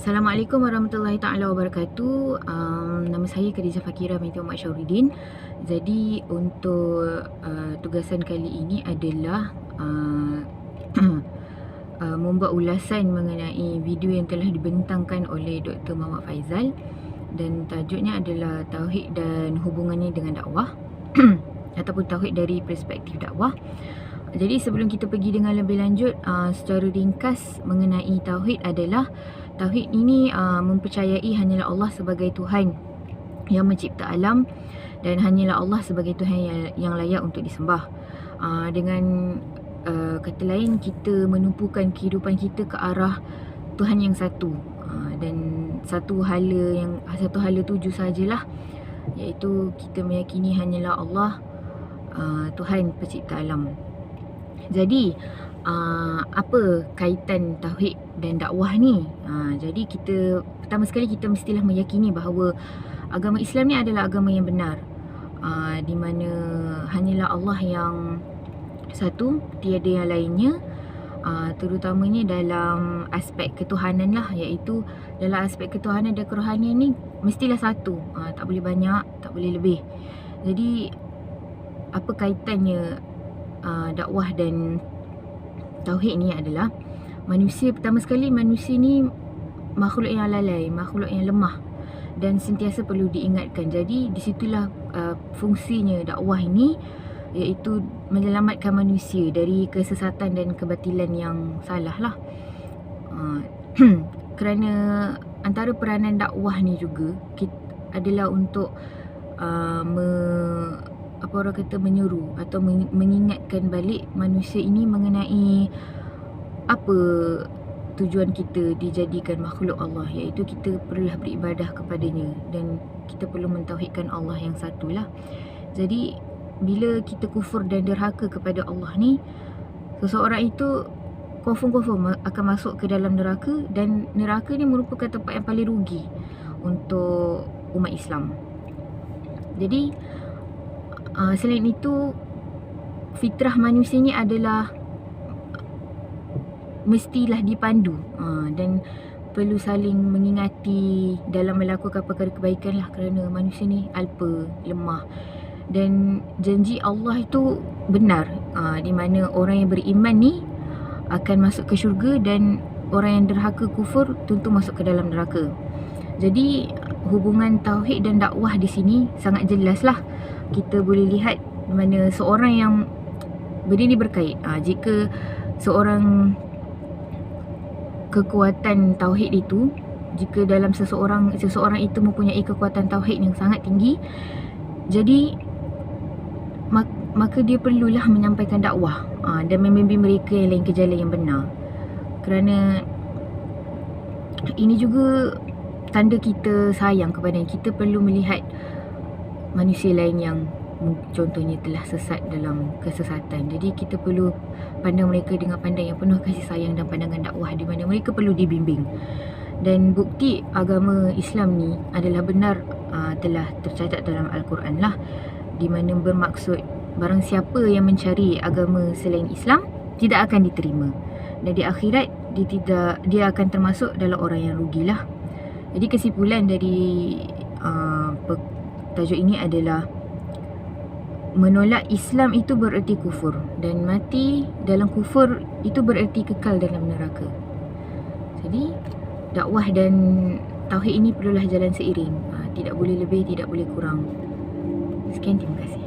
Assalamualaikum warahmatullahi taala wabarakatuh. Nama saya Khadijah Fakira binti Muhammad Syauridin. Jadi untuk tugasan kali ini adalah membuat ulasan mengenai video yang telah dibentangkan oleh Dr. Muhammad Faizal, dan tajuknya adalah tauhid dan hubungannya dengan dakwah ataupun tauhid dari perspektif dakwah. Jadi sebelum kita pergi dengan lebih lanjut, secara ringkas mengenai tauhid adalah tauhid ini mempercayai hanyalah Allah sebagai Tuhan yang mencipta alam, dan hanyalah Allah sebagai Tuhan yang layak untuk disembah. Dengan kata lain, kita menumpukan kehidupan kita ke arah Tuhan yang satu, dan satu hala tuju sajalah, iaitu kita meyakini hanyalah Allah, Tuhan pencipta alam. Jadi apa kaitan tauhid dan dakwah ni? Jadi pertama sekali kita mestilah meyakini bahawa agama Islam ni adalah agama yang benar, di mana hanyalah Allah yang satu, tiada yang lainnya, terutamanya dalam aspek ketuhanan lah, iaitu dalam aspek ketuhanan dan kerohanian ni mestilah satu, tak boleh banyak, tak boleh lebih. Jadi apa kaitannya dakwah dan tauhid ni adalah pertama sekali manusia ni makhluk yang lalai, makhluk yang lemah dan sentiasa perlu diingatkan. Jadi di situlah fungsinya dakwah ini, iaitu menyelamatkan manusia dari kesesatan dan kebatilan yang salah lah. Kerana antara peranan dakwah ni juga adalah untuk menyeru atau mengingatkan balik manusia ini mengenai apa tujuan kita dijadikan makhluk Allah, iaitu kita perlulah beribadah kepadanya dan kita perlu mentauhidkan Allah yang satulah. Jadi bila kita kufur dan derhaka kepada Allah ni, seseorang itu confirm akan masuk ke dalam neraka, dan neraka ni merupakan tempat yang paling rugi untuk umat Islam. Jadi selain itu, fitrah manusia ni adalah mestilah dipandu dan perlu saling mengingati dalam melakukan perkara kebaikan lah, kerana manusia ni alpa, lemah, dan janji Allah itu benar, di mana orang yang beriman ni akan masuk ke syurga, dan orang yang derhaka kufur tentu masuk ke dalam neraka. Jadi hubungan tauhid dan dakwah di sini sangat jelas lah. Kita boleh lihat di mana seorang yang benda ni berkait. Jika seorang kekuatan tauhid itu, jika dalam seseorang itu mempunyai kekuatan tauhid yang sangat tinggi, jadi maka dia perlulah menyampaikan dakwah dan membimbing mereka yang lain ke jalan yang benar. Kerana ini juga tanda kita sayang kepadanya. Kita perlu melihat manusia lain yang contohnya telah sesat dalam kesesatan. Jadi kita perlu pandang mereka dengan pandang yang penuh kasih sayang dan pandangan dakwah, di mana mereka perlu dibimbing. Dan bukti agama Islam ni adalah benar telah tercatat dalam Al-Quran lah, di mana bermaksud barang siapa yang mencari agama selain Islam tidak akan diterima, dan di akhirat dia akan termasuk dalam orang yang rugilah. Jadi kesimpulan dari tajuk ini adalah menolak Islam itu bererti kufur, dan mati dalam kufur itu bererti kekal dalam neraka. Jadi dakwah dan tauhid ini perlulah jalan seiring, tidak boleh lebih, tidak boleh kurang. Sekian, terima kasih.